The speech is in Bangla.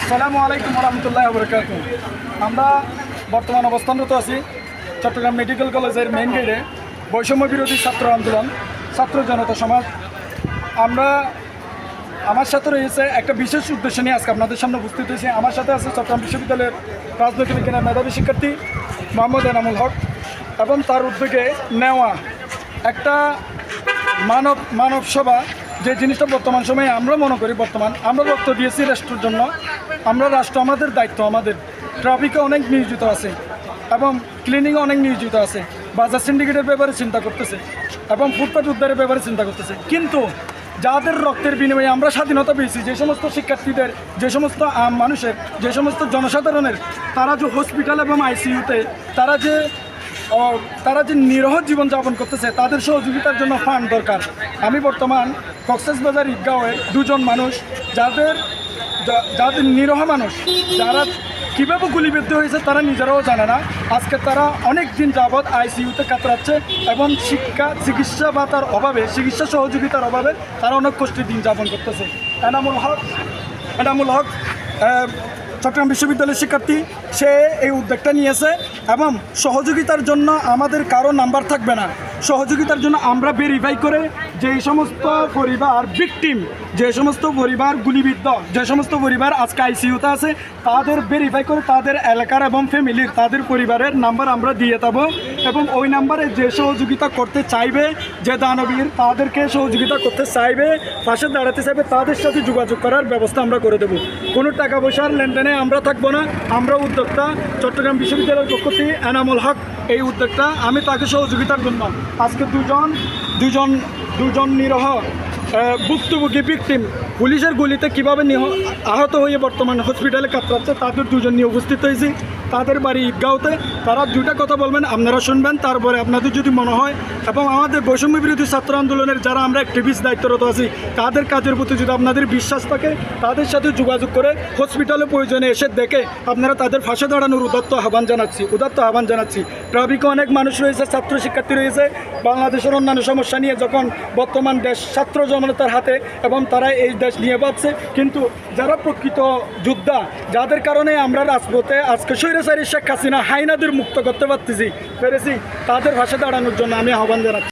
আসসালামু আলাইকুম রহমতুল্লাহি বরকাতুহু। আমরা বর্তমান অবস্থানরত আছি চট্টগ্রাম মেডিকেল কলেজের মেইন গেটে। বৈষম্য বিরোধী ছাত্র আন্দোলন, ছাত্র জনতা সমাজ। আমার সাথে রয়েছে একটা বিশেষ উদ্দেশ্য নিয়ে আজকে আপনাদের সামনে উপস্থিত হয়েছে। আমার সাথে আছে চট্টগ্রাম বিশ্ববিদ্যালয়ের রাজনৈতিক বিজ্ঞানের মেধাবী শিক্ষার্থী মোহাম্মদ এনামুল হক এবং তার উদ্যোগে নেওয়া একটা মানব সভা। যে জিনিসটা বর্তমান সময়ে আমরা মনে করি, আমরা রক্ত দিয়েছি রাষ্ট্রের জন্য। রাষ্ট্র আমাদের দায়িত্ব, আমাদের ট্রাফিকে অনেক নিয়োজিত আছে এবং ক্লিনিংয়ে অনেক নিয়োজিত আছে, বাজার সিন্ডিকেটের ব্যাপারে চিন্তা করতেছে এবং ফুটপাত উদ্ধারের ব্যাপারে চিন্তা করতেছে। কিন্তু যাদের রক্তের বিনিময়ে আমরা স্বাধীনতা পেয়েছি, যে সমস্ত শিক্ষার্থীদের, যে সমস্ত মানুষের, যে সমস্ত জনসাধারণের, তারা যে হসপিটাল এবং আইসিইউতে তারা যে নিরহ জীবনযাপন করতেছে, তাদের সহযোগিতার জন্য ফান্ড দরকার। আমি বর্তমান কক্সবাজার ঈদগাঁওয়ে দুজন মানুষ, যাদের নিরহ মানুষ, যারা কীভাবে গুলিবিদ্ধ হয়েছে তারা নিজেরাও জানে না। আজকে তারা অনেক দিন যাবৎ আইসিইউতে কাতরাচ্ছে এবং চিকিৎসা বা তার অভাবে, চিকিৎসা সহযোগিতার অভাবে তারা অনেক কষ্টের দিন যাপন করতেছে। এনামুল হক চট্টগ্রাম বিশ্ববিদ্যালয়ের শিক্ষার্থী, সে এই উদ্যোগটা নিয়েছে এবং সহযোগিতার জন্য আমাদের কারো নাম্বার থাকবে না। সহযোগিতার জন্য আমরা ভেরিফাই করে যে সমস্ত পরিবার ভিকটিম, যে সমস্ত পরিবার গুলিবিদ্ধ, যে সমস্ত পরিবার আজকে আইসিইউতে আছে, তাদের ভেরিফাই করে তাদের এলাকার এবং ফ্যামিলির, তাদের পরিবারের নাম্বার আমরা দিয়ে দেবো এবং ওই নাম্বারে যে সহযোগিতা করতে চাইবে, যে দানবীর তাদেরকে সহযোগিতা করতে চাইবে, পাশে দাঁড়াতে চাইবে, তাদের সাথে যোগাযোগ করার ব্যবস্থা আমরা করে দেবো। কোনো টাকা পয়সার লেনদেনে আমরা থাকবো না। আমরা উদ্যোক্তা চট্টগ্রাম বিশ্ববিদ্যালয়ের পক্ষ থেকে এনামুল হক, এই উদ্যোক্তা। আমি তাকে সহযোগিতার জন্য আজকে দুজন নিরহ ভুক্তভোগী ভিকটিম পুলিশের গুলিতে কীভাবে আহত হয়ে বর্তমান হসপিটালে কাতরাচ্ছে, তাদের দুজন নিয়ে উপস্থিত হয়েছি। তাদের বাড়ি ঈদগাঁওতে। তারা দুটা কথা বলবেন, আপনারা শুনবেন। তারপরে আপনাদের যদি মনে হয় এবং আমাদের বৈষম্য বিরোধী ছাত্র আন্দোলনের যারা আমরা অ্যাক্টিভিস্ট দায়িত্বরত আছি, তাদের কাজের প্রতি যদি আপনাদের বিশ্বাস থাকে, তাদের সাথে যোগাযোগ করে হসপিটালে প্রয়োজনে এসে দেখে আপনারা তাদের পাশে দাঁড়ানোর উদাত্ত আহ্বান জানাচ্ছি। ট্রাফিকে অনেক মানুষ রয়েছে, ছাত্র শিক্ষার্থী রয়েছে। বাংলাদেশের অন্যান্য সমস্যা নিয়ে যখন বর্তমান দেশ ছাত্র জনতার হাতে এবং তারা এই দেশ নিয়ে ভাবছে, কিন্তু যারা প্রকৃত যোদ্ধা, যাদের কারণে আমরা রাজপথে আজকে স্বৈরাচারী শেখ হাসিনা হাইনাদের মুক্ত করতে পেরেছি, তাদের ভাষা দাঁড়ানোর জন্য আমি আহ্বান জানাচ্ছি।